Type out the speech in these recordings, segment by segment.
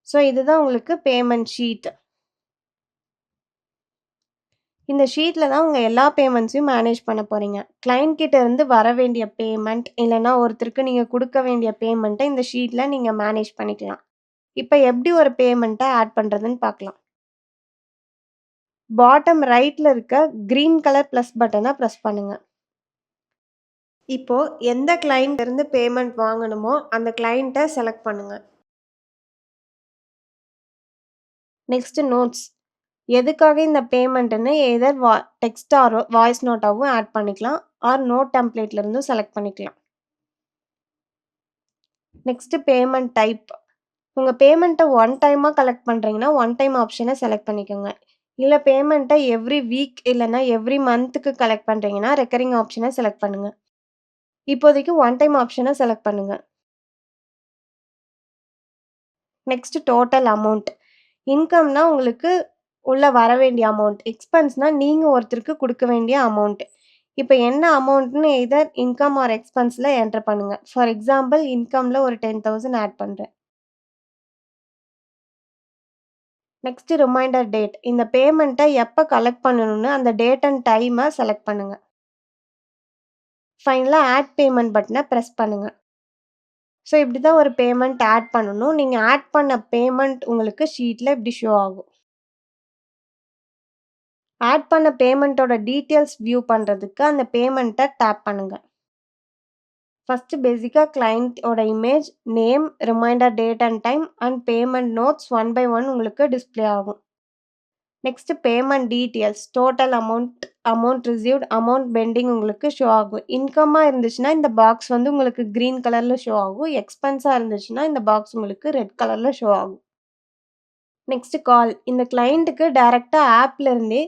So இதுதான் உங்களுக்கு payment sheet. இந்த ஷீட்ல தான் உங்க எல்லா பேமெண்ட்ஸையும் மேனேஜ் பண்ண போறீங்க. கிளையண்ட் கிட்ட இருந்து வர வேண்டிய பேமெண்ட், இல்லன்னா ஒருத்தருக்கு நீங்க குடுக்க வேண்டிய பேமெண்ட்ட இந்த ஷீட்ல நீங்க மேனேஜ் பண்ணிக்கலாம். இப்ப எப்படி ஒரு பேமெண்ட்ட ஆட் பண்றதுன்னு பார்க்கலாம். பாட்டம் ரைட்ல இருக்க கிரீன் கலர் பிளஸ் பட்டன பிரஸ் பண்ணுங்க. இப்போ எந்த கிளையண்ட் இருந்து பேமெண்ட் வாங்கணுமோ அந்த கிளையண்ட்ட செலக்ட் பண்ணுங்க. Next notes. எதுக்காக இந்த பேமெண்ட்ன்னு எய்தர் டெக்ஸ்ட் ஆர் வாய்ஸ் நோட்டாவும் ஆட் பண்ணிக்கலாம். ஆர் நோட் டெம்ப்ளேட்ல இருந்தும் செலக்ட் பண்ணிக்கலாம். Next payment type. உங்க பேமெண்ட்ட ஒன் டைமா கலெக்ட் பண்றீங்கன்னா, ஒன் டைம் ஆப்ஷன செலக்ட் பண்ணிக்கோங்க. இல்ல பேமெண்ட்ட எவ்ரி வீக் இல்லன்னா எவ்ரி மந்த்க்கு கலெக்ட் பண்றீங்கன்னா, ரெக்கரிங் ஆப்ஷன செலக்ட் பண்ணுங்க. இப்போதைக்கு ஒன் டைம் ஆப்ஷன செலக்ட் பண்ணுங்க. Next total amount. இன்கம்னா உங்களுக்கு உள்ள வர வேண்டிய அமௌண்ட். எக்ஸ்பென்ஸ்னா நீங்க ஒருத்தருக்கு குடுக்க வேண்டிய அமௌண்ட். இப்ப என்ன அமௌண்ட்ன்னு எய்தர் இன்கம் ஆர் எக்ஸ்பென்ஸ்ல என்டர் பண்ணுங்க. ஃபார் எக்ஸாம்பிள் இன்கம்ல ஒரு 10,000 ஆட் பண்றேன். Next reminder date. இந்த பேமெண்ட்ட எப்ப கலெக்ட் பண்ணணும்னு அந்த டேட் அண்ட் டைம செலக்ட் பண்ணுங்க. ஃபைனலா ஆட் பேமெண்ட் பட்டன பிரஸ் பண்ணுங்க. ஸோ இப்படி தான் ஒரு பேமெண்ட் ஆட் பண்ணணும். நீங்க ஆட் பண்ண பேமெண்ட் உங்களுக்கு ஷீட்ல இப்படி ஷோ ஆகும். ஆட் பண்ண பேமெண்ட்டோட டீட்டெயில்ஸ் வியூ பண்றதுக்கு அந்த பேமெண்ட்ட டேப் பண்ணுங்க. ஃபர்ஸ்ட் பேசிக்கா கிளையண்ட்டோட image, name, reminder date and time and payment notes one by one உங்களுக்கு டிஸ்ப்ளே ஆகும். Next payment details, total amount, amount received, amount pending உங்களுக்கு ஷோ ஆகும். இன்கம்மா இருந்துச்சுன்னா இந்த பாக்ஸ் வந்து உங்களுக்கு கிரீன் கலர்ல ஷோ ஆகும். எக்ஸ்பென்ஸா இருந்துச்சுன்னா இந்த பாக்ஸ் உங்களுக்கு ரெட் கலர்ல ஷோ ஆகும். Next call. இந்த கிளையண்ட்டுக்கு டைரக்ட்டா ஆப்ல இருந்தே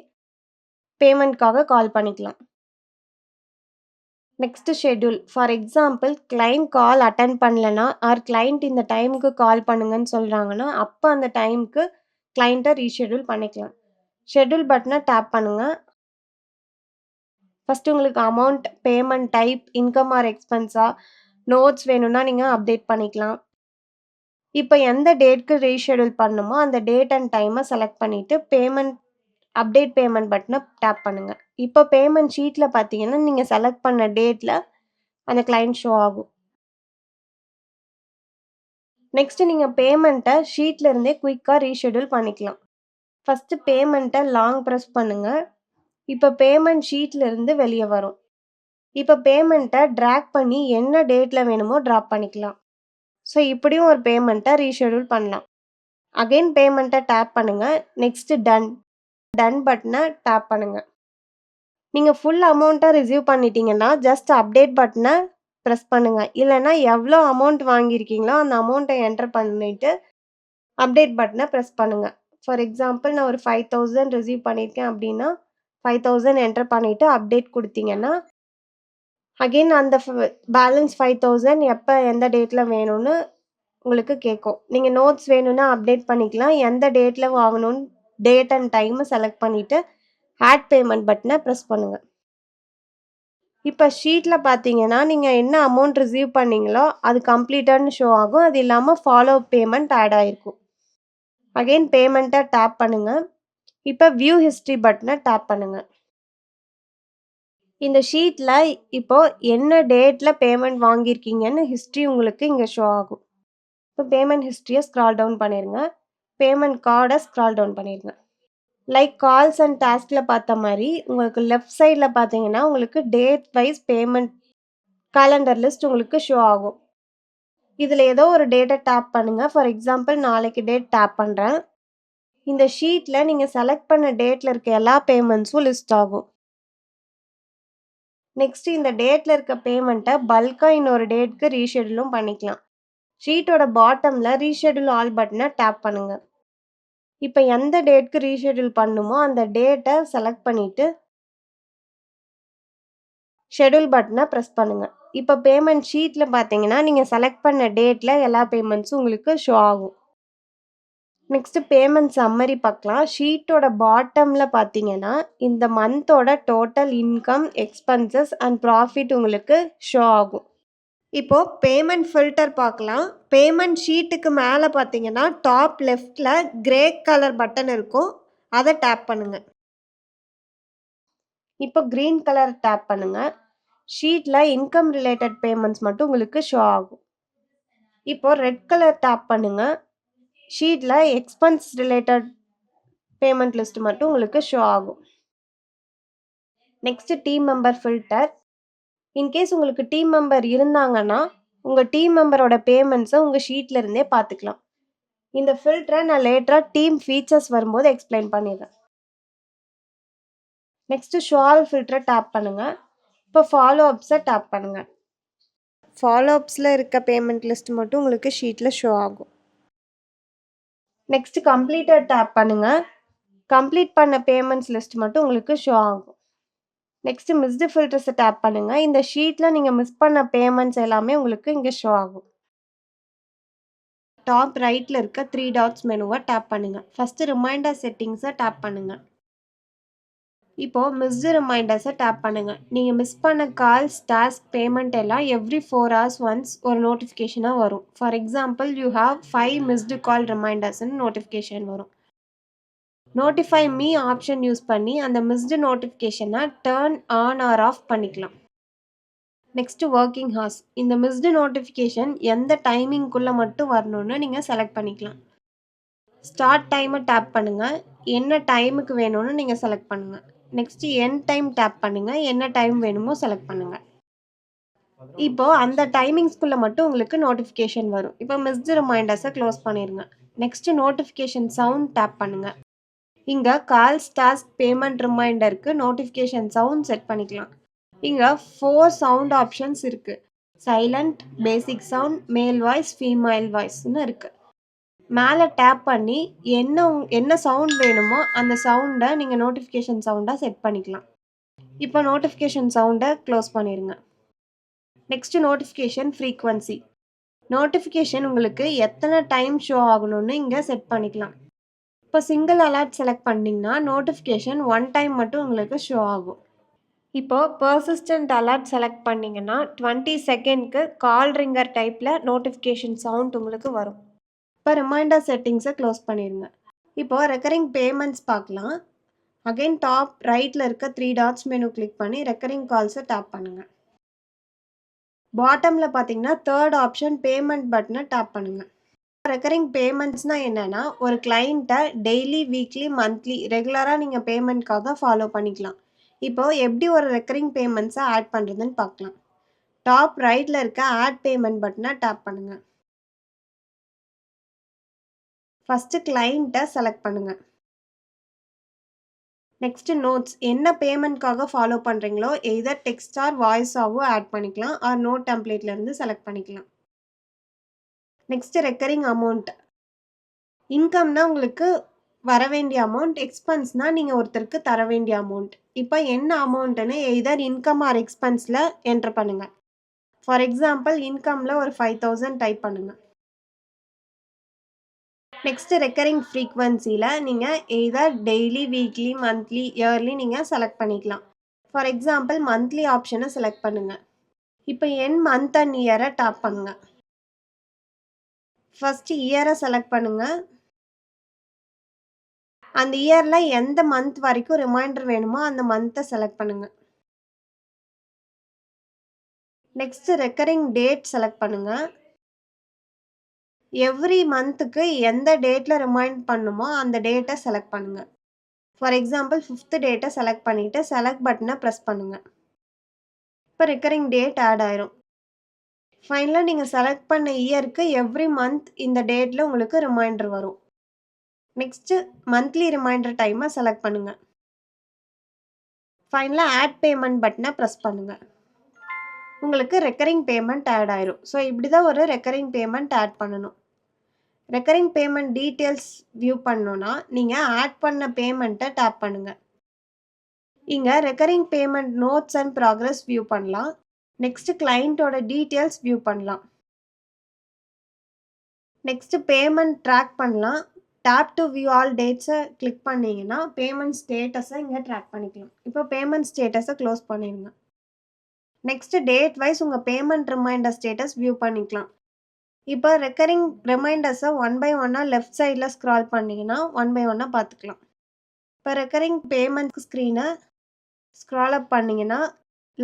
பேமெண்ட்காக கால் பண்ணிக்கலாம். Next schedule. For example client call attend பண்ணலனா ஆர் கிளையண்ட் இந்த டைமுக்கு கால் பண்ணுங்கன்னு சொல்றாங்கன்னா, அப்ப அந்த டைமுக்கு கிளையண்ட்ட ரீஷெட்யூல் பண்ணிக்கலாம். ஷெட்யூல் பட்டன டேப் பண்ணுங்க. ஃபர்ஸ்ட் உங்களுக்கு amount, payment type, income or எக்ஸ்பென்ஸா, நோட்ஸ் வேணும்னா நீங்க அப்டேட் பண்ணிக்கலாம். இப்ப எந்த டேட்க்கு ரீஷெட்யூல் பண்ணணுமோ அந்த டேட் அண்ட் டைம செலக்ட் பண்ணிட்டு பேமெண்ட் அப்டேட் பேமெண்ட் பட்டன டேப் பண்ணுங்க. இப்ப பேமெண்ட் ஷீட்ல பார்த்தீங்கன்னா, நீங்க செலக்ட் பண்ண டேட்ல அந்த கிளையண்ட் ஷோ ஆகும். நெக்ஸ்ட் நீங்க பேமெண்ட்ட ஷீட்ல இருந்தே குயிக்கா ரீஷெட்யூல் பண்ணிக்கலாம். ஃபர்ஸ்ட் பேமெண்ட்ட லாங் பிரஸ் பண்ணுங்க. இப்ப பேமெண்ட் ஷீட்ல இருந்து வெளிய வரும். இப்ப பேமெண்ட்ட டிராக் பண்ணி என்ன டேட்ல வேணுமோ டிராப் பண்ணிக்கலாம். ஸோ இப்படியும் ஒரு பேமெண்ட்ட ரீஷெட்யூல் பண்ணலாம். அகைன் பேமெண்ட்ட டேப் பண்ணுங்க. Next done. டன் பட்டன டேப் பண்ணுங்க. நீங்க ஃபுல் அமௌண்ட்ட ரிசீவ் பண்ணிட்டீங்கன்னா, ஜஸ்ட் அப்டேட் பட்டன பிரஸ் பண்ணுங்க. இல்லன்னா எவ்ளோ அமௌண்ட் வாங்கியிருக்கீங்களோ அந்த அமௌண்ட்ட என்டர் பண்ணிட்டு அப்டேட் பட்டன பிரஸ் பண்ணுங்க. ஃபார் எக்ஸாம்பிள் நான் ஒரு 5,000 ரிசீவ் பண்ணியிருக்கேன் அப்படின்னா, 5,000 என்டர் பண்ணிட்டு அப்டேட் குடுத்தீங்கன்னா, அகைன் அந்த பேலன்ஸ் 5,000 எப்ப எந்த டேட்ல வேணும்னு உங்களுக்கு கேட்கும். நீங்க நோட்ஸ் வேணும்னா அப்டேட் பண்ணிக்கலாம். எந்த டேட்ல வாங்கணும்னு டேட் அண்ட் டைம செலக்ட் பண்ணிட்டு, ஆட் பேமெண்ட் பட்டன பிரஸ் பண்ணுங்க. இப்ப ஷீட்ல பார்த்தீங்கன்னா, நீங்க என்ன அமௌண்ட் ரிசீவ் பண்ணீங்களோ, அது கம்ப்ளீட்டட்ன்னு ஷோ ஆகும். அது இல்லாம ஃபாலோ பேமெண்ட் ஆட் ஆயிருக்கும். அகைன் பேமெண்ட்ட டேப் பண்ணுங்க. இப்ப வியூ ஹிஸ்டரி பட்டன டேப் பண்ணுங்க. இந்த ஷீட்ல இப்போ என்ன டேட்ல பேமெண்ட் வாங்கியிருக்கீங்கன்னு ஹிஸ்டரி உங்களுக்கு இங்க ஷோ ஆகும். இப்போ பேமெண்ட் ஹிஸ்டரிய ஸ்க்ரால் டவுன் பண்ணிருங்க. பேமெண்ட் கார்ட ஸ்க்ரால் டவுன் பண்ணிருங்க. லைக் கால்ஸ் அண்ட் டாஸ்க்ல பார்த்த மாரி, உங்களுக்கு லெஃப்ட் சைட்ல பார்த்தீங்கன்னா, உங்களுக்கு date wise payment calendar list உங்களுக்கு ஷோ ஆகும். இதுல ஏதோ ஒரு டேட்ட டேப் பண்ணுங்க. ஃபார் எக்ஸாம்பிள் நாளைக்கு டேட் டேப் பண்றேன். இந்த ஷீட்ல நீங்க செலக்ட் பண்ண டேட்ல இருக்க எல்லா பேமெண்ட்ஸும் லிஸ்ட் ஆகும். நெக்ஸ்ட் இந்த டேட்ல இருக்க பேமெண்ட்ட பல்க்கா இன்னொரு டேட்க்கு ரீஷெட்யூலும் பண்ணிக்கலாம். ஷீட்டோட பாட்டம்ல ரீஷெட்யூல் ஆல் பட்டன டேப் பண்ணுங்க. இப்ப எந்த டேட்க்கு ரீஷெட்யூல் பண்ணணுமோ அந்த டேட்ட செலக்ட் பண்ணிட்டு ஷெட்யூல் பட்டன பிரஸ் பண்ணுங்க. இப்ப பேமெண்ட் ஷீட்ல பார்த்தீங்கன்னா, நீங்க செலக்ட் பண்ண டேட்ல எல்லா பேமெண்ட்ஸும் உங்களுக்கு ஷோ ஆகும். நெக்ஸ்ட் பேமெண்ட் சம்மரி பார்க்கலாம். ஷீட்டோட பாட்டம்ல பார்த்தீங்கன்னா, இந்த மந்தோட total income, expenses and profit உங்களுக்கு ஷோ ஆகும். இப்போ பேமெண்ட் ஃபில்டர் பார்க்கலாம். பேமெண்ட் ஷீட்டுக்கு மேல பார்த்தீங்கன்னா, டாப் லெஃப்ட்ல கிரே கலர் பட்டன் இருக்கும். அத டேப் பண்ணுங்க. இப்போ கிரீன் கலர் டேப் பண்ணுங்க. ஷீட்ல இன்கம் ரிலேட்டட் பேமெண்ட்ஸ் மட்டும் உங்களுக்கு ஷோ ஆகும். இப்போ ரெட் கலர் டேப் பண்ணுங்க. ஷீட்ல எக்ஸ்பென்ஸ் ரிலேட்டட் பேமெண்ட் லிஸ்ட் மட்டும் உங்களுக்கு ஷோ ஆகும். Next team member filter. In case உங்களுக்கு டீம் மெம்பர் இருந்தாங்கன்னா, உங்க டீம் மெம்பரோட பேமெண்ட்ஸ உங்க ஷீட்ல இருந்தே பார்த்துக்கலாம். இந்த ஃபில்டர நான் லேட்டரா டீம் ஃபீச்சர்ஸ் வரும்போது எக்ஸ்பிளைன் பண்ணிடுறேன். நெக்ஸ்ட் ஷோ ஆல் ஃபில்டர டேப் பண்ணுங்க. இப்போ ஃபாலோ அப்ஸ டேப் பண்ணுங்க. ஃபாலோ அப்ஸ்ல இருக்க பேமெண்ட் லிஸ்ட் மட்டும் உங்களுக்கு ஷீட்ல ஷோ ஆகும். நெக்ஸ்ட் கம்ப்ளீட்டட் டேப் பண்ணுங்க. கம்ப்ளீட் பண்ண பேமெண்ட்ஸ் லிஸ்ட் மட்டும் உங்களுக்கு ஷோ ஆகும். நெக்ஸ்ட் மிஸ்டு ஃபில்டர்ஸை டேப் பண்ணுங்க. இந்த ஷீட்ல நீங்க மிஸ் பண்ண பேமெண்ட்ஸ் எல்லாமே உங்களுக்கு இங்க ஷோ ஆகும். டாப் ரைட்ல இருக்க 3 டாட்ஸ் மெனுவை டேப் பண்ணுங்க. ஃபர்ஸ்ட் ரிமைண்டர் செட்டிங்ஸை டேப் பண்ணுங்க. இப்போ மிஸ்டு ரிமைண்டர்ஸை டேப் பண்ணுங்க. நீங்க மிஸ் பண்ண கால்ஸ், டாஸ்க், பேமெண்ட் எல்லாம் எவ்ரி 4 hours ஒன்ஸ் ஒரு நோட்டிஃபிகேஷனா வரும். ஃபார் எக்ஸாம்பிள் யூ ஹாவ் 5 மிஸ்டு கால் ரிமைண்டர்ஸ்னு நோட்டிஃபிகேஷன் வரும். நோட்டிஃபை மீ ஆப்ஷன் யூஸ் பண்ணி அந்த மிஸ்டு நோட்டிஃபிகேஷனை டர்ன் ஆன் ஆர் ஆஃப் பண்ணிக்கலாம். Next working hours. இந்த மிஸ்டு நோட்டிஃபிகேஷன் எந்த டைமிங்குள்ள மட்டும் வரணும்னு நீங்க செலக்ட் பண்ணிக்கலாம். ஸ்டார்ட் டைமை டேப் பண்ணுங்க. என்ன டைமுக்கு வேணும்னு நீங்க செலக்ட் பண்ணுங்க. நெக்ஸ்ட் எண்ட் டைம் டேப் பண்ணுங்க. என்ன டைம் வேணுமோ செலக்ட் பண்ணுங்க. இப்போ அந்த டைமிங்ஸ்குள்ள மட்டும் உங்களுக்கு நோட்டிஃபிகேஷன் வரும். இப்போ மிஸ்டு ரிமைண்டர்ஸை க்ளோஸ் பண்ணிருங்க. நெக்ஸ்ட் நோட்டிஃபிகேஷன் சவுண்ட் டேப் பண்ணுங்க. இங்க கால்ஸ், டாஸ்க், பேமெண்ட் ரிமைண்டருக்கு நோட்டிஃபிகேஷன் சவுண்ட் செட் பண்ணிக்கலாம். இங்க 4 சவுண்ட் ஆப்ஷன்ஸ் இருக்கு. Silent, basic sound, male voice, female வாய்ஸ்னு இருக்கு. மேலே டேப் பண்ணி என்ன சவுண்ட் வேணுமோ அந்த சவுண்டை நீங்கள் நோட்டிஃபிகேஷன் சவுண்டாக செட் பண்ணிக்கலாம். இப்போ நோட்டிஃபிகேஷன் சவுண்டை க்ளோஸ் பண்ணிடுங்க. Next notification frequency. நோட்டிஃபிகேஷன் உங்களுக்கு எத்தனை டைம் ஷோ ஆகணும்னு இங்கே செட் பண்ணிக்கலாம். இப்போ சிங்கிள் அலர்ட் செலக்ட் பண்ணிங்கன்னா நோட்டிஃபிகேஷன் 1 டைம் மட்டும் உங்களுக்கு ஷோ ஆகும். இப்போ பர்சிஸ்டன்ட் அலர்ட் செலக்ட் பண்ணிங்கன்னா 20 செகண்ட்க்கு கால் ரிங்கர் டைப்பில் நோட்டிஃபிகேஷன் சவுண்ட் உங்களுக்கு வரும். இப்போ ரிமைண்டர் செட்டிங்ஸை க்ளோஸ் பண்ணிடுங்க. இப்போ ரெக்கரிங் பேமெண்ட்ஸ் பார்க்கலாம். அகைன் டாப் ரைட்டில் இருக்க 3 டாட்ஸ் மெனு கிளிக் பண்ணி ரெக்கரிங் கால்ஸை டேப் பண்ணுங்க. பாட்டமில் பார்த்தீங்கன்னா தேர்ட் ஆப்ஷன் பேமெண்ட் பட்டனை டேப் பண்ணுங்க. ரெக்கரிங் பேமெண்ட்ஸ்னால் என்னென்னா ஒரு கிளைண்ட்டை டெய்லி, வீக்லி, மந்த்லி ரெகுலராக நீங்கள் பேமெண்ட்காக ஃபாலோ பண்ணிக்கலாம். இப்போ எப்படி ஒரு ரெக்கரிங் பேமெண்ட்ஸை ஆட் பண்ணுறதுன்னு பார்க்கலாம். டாப் ரைட்டில் இருக்க ஆட் பேமெண்ட் பட்டனை டேப் பண்ணுங்க. ஃபஸ்ட்டு கிளைண்ட்டை செலக்ட் பண்ணுங்க. Next notes. என்ன பேமெண்ட்காக ஃபாலோ பண்ணுறீங்களோ எய்தர் டெக்ஸ்ட் ஆர் வாய்ஸாவோ ஆட் பண்ணிக்கலாம் ஆர் நோட் டெம்ப்ளேட்லேருந்து செலக்ட் பண்ணிக்கலாம். Next recurring amount. இன்கம்னா உங்களுக்கு வர வேண்டிய அமௌண்ட், எக்ஸ்பென்ஸ்னால் நீங்கள் ஒருத்தருக்கு தர வேண்டிய அமௌண்ட். இப்போ என்ன அமௌண்ட்டுன்னு எய்தர் இன்கம் ஆர் எக்ஸ்பென்ஸில் என்ட்ரு பண்ணுங்கள். ஃபார் எக்ஸாம்பிள் இன்கமில் ஒரு 5000 டைப் பண்ணுங்கள். நெக்ஸ்ட் ரெக்கரிங் ஃப்ரீக்வன்சியில் நீங்கள் either daily, weekly, monthly, yearly நீங்கள் செலக்ட் பண்ணிக்கலாம். ஃபார் எக்ஸாம்பிள் மந்த்லி ஆப்ஷனை செலக்ட் பண்ணுங்கள். இப்போ என் மந்த் அண்ட் இயரை டாப் பண்ணுங்கள். ஃபஸ்ட்டு இயரை செலக்ட் பண்ணுங்கள். அந்த இயரில் எந்த மந்த் வரைக்கும் ரிமைண்டர் வேணுமோ அந்த மந்த்தை செலக்ட் பண்ணுங்கள். நெக்ஸ்ட் ரெக்கரிங் டேட் செலக்ட் பண்ணுங்கள். எவ்ரி மந்த்துக்கு எந்த டேட்டில் ரிமைண்ட் பண்ணுமோ அந்த டேட்டை செலக்ட் பண்ணுங்கள். ஃபார் எக்ஸாம்பிள் 5th டேட்டை செலக்ட் பண்ணிவிட்டு செலக்ட் பட்டனை ப்ரெஸ் பண்ணுங்கள். இப்போ ரெக்கரிங் டேட் ஆட் ஆயிரும். ஃபைனலாக நீங்கள் செலக்ட் பண்ண இயருக்கு எவ்ரி மந்த் இந்த டேட்டில் உங்களுக்கு ரிமைண்டர் வரும். நெக்ஸ்ட்டு மந்த்லி ரிமைண்டர் டைமை செலக்ட் பண்ணுங்கள். ஃபைனலாக ஆட் பேமெண்ட் பட்டனை ப்ரெஸ் பண்ணுங்கள். உங்களுக்கு ரெக்கரிங் பேமெண்ட் ஆட் ஆயிரும். ஸோ இப்படி தான் ஒரு ரெக்கரிங் பேமெண்ட் ஆட் பண்ணணும். ரெக்கரிங் பேமெண்ட் டீட்டெயில்ஸ் வியூ பண்ணணுன்னா நீங்கள் ஆட் பண்ண பேமெண்ட்டை டேப் பண்ணுங்கள். இங்கே recurring payment notes and progress view பண்ணலாம். நெக்ஸ்ட் கிளைண்ட்டோட டீட்டெயில்ஸ் வியூ பண்ணலாம். நெக்ஸ்ட் பேமெண்ட் ட்ராக் பண்ணலாம். டேப் டு வியூ ஆல் டேட்ஸை கிளிக் பண்ணிங்கன்னா பேமெண்ட் ஸ்டேட்டஸை இங்கே ட்ராக் பண்ணிக்கலாம். இப்போ பேமெண்ட் ஸ்டேட்டஸை க்ளோஸ் பண்ணிடுங்க. நெக்ஸ்ட் டேட் வைஸ் உங்க பேமெண்ட் ரிமைண்டர் ஸ்டேட்டஸ் வியூ பண்ணிக்கலாம். இப்போ ரெக்கரிங் ரிமைண்டர்ஸை ஒன் பை ஒன்னா லெஃப்ட் சைடில் ஸ்க்ரால் பண்ணீங்கன்னா ஒன் பை ஒன்னா பார்த்துக்கலாம். இப்போ ரெக்கரிங் பேமெண்ட் ஸ்க்ரீனை ஸ்க்ரால் அப் பண்ணீங்கன்னா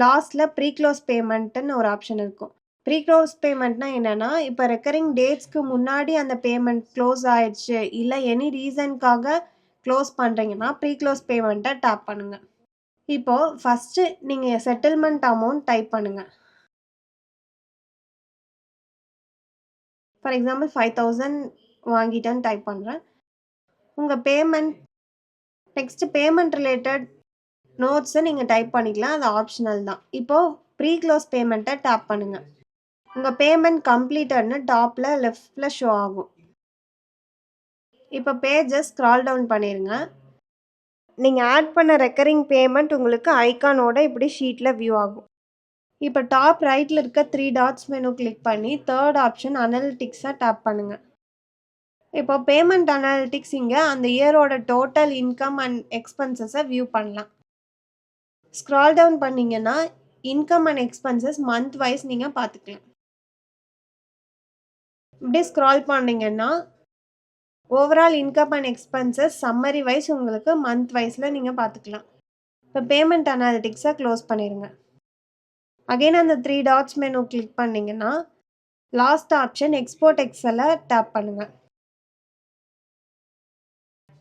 லாஸ்ட்டில் ப்ரீ க்ளோஸ் பேமெண்ட்டுன்னு ஒரு ஆப்ஷன் இருக்கும். ப்ரீ க்ளோஸ் பேமெண்ட்னா என்னென்னா, இப்போ ரெக்கரிங் டேட்ஸ்க்கு முன்னாடி அந்த பேமெண்ட் க்ளோஸ் ஆயிடுச்சு இல்லை எனி ரீசனுக்காக க்ளோஸ் பண்ணுறீங்கன்னா ப்ரீ க்ளோஸ் பேமெண்ட்டை டேப் பண்ணுங்கள். இப்போது ஃபஸ்ட்டு நீங்கள் செட்டில்மெண்ட் அமௌண்ட் டைப் பண்ணுங்கள். ஃபார் எக்ஸாம்பிள் 5000 வாங்கிட்டேன்னு டைப் பண்ணுறேன். உங்கள் பேமெண்ட் நெக்ஸ்ட்டு பேமெண்ட் ரிலேட்டட் நோட்ஸை நீங்கள் டைப் பண்ணிக்கலாம். அது ஆப்ஷனல் தான். இப்போது ப்ரீ க்ளோஸ் பேமெண்ட்டை டேப் பண்ணுங்கள். உங்கள் பேமெண்ட் கம்ப்ளீட்டட்னு டாப்பில் லெஃப்டில் ஷோ ஆகும். இப்போ பேஜை ஸ்க்ரால் டவுன் பண்ணிடுங்க. நீங்கள் ஆட் பண்ண ரெக்கரிங் பேமெண்ட் உங்களுக்கு ஐக்கானோட இப்படி ஷீட்டில் வியூ ஆகும். இப்போ டாப் ரைட்டில் இருக்க 3 டாட்ஸ் மெனு கிளிக் பண்ணி தேர்ட் ஆப்ஷன் அனலிட்டிக்ஸை டேப் பண்ணுங்கள். இப்போ பேமெண்ட் அனாலிட்டிக்ஸ் இங்கே அந்த இயரோட டோட்டல் இன்கம் அண்ட் எக்ஸ்பென்சஸை வியூ பண்ணலாம். ஸ்க்ரால் டவுன் பண்ணிங்கன்னா income and expenses month wise நீங்கள் பார்த்துக்கலாம். இப்படி ஸ்க்ரால் பண்ணிங்கன்னா overall income and expenses summary wise உங்களுக்கு மந்த் வைஸில் நீங்கள் பார்த்துக்கலாம். இப்போ பேமெண்ட் அனாலிட்டிக்ஸை க்ளோஸ் பண்ணிடுங்க. அகெயின் அந்த 3 டாட்ஸ் மெனு கிளிக் பண்ணிங்கன்னா லாஸ்ட் ஆப்ஷன் எக்ஸ்போர்ட் எக்ஸலை டேப் பண்ணுங்கள்.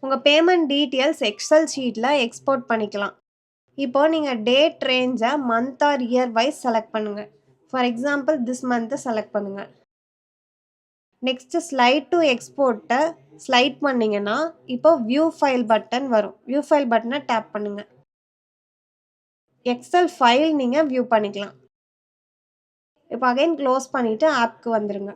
உங்கள் பேமெண்ட் டீட்டெயில்ஸ் எக்ஸல் ஷீட்டில் எக்ஸ்போர்ட் பண்ணிக்கலாம். இப்போது நீங்கள் டேட் ரேஞ்சை month or year wise select பண்ணுங்கள். ஃபார் எக்ஸாம்பிள் திஸ் மந்த்தை செலக்ட் பண்ணுங்கள். நெக்ஸ்ட்டு ஸ்லைட் டு எக்ஸ்போர்ட்டை ஸ்லைட் பண்ணிங்கன்னா இப்போ வியூ ஃபைல் பட்டன் வரும். வியூ ஃபைல் பட்டனை டேப் பண்ணுங்கள். எக்ஸல் ஃபைல் நீங்கள் வியூ பண்ணிக்கலாம். இப்போ அகைன் க்ளோஸ் பண்ணிவிட்டு ஆப்க்கு வந்துடுங்க.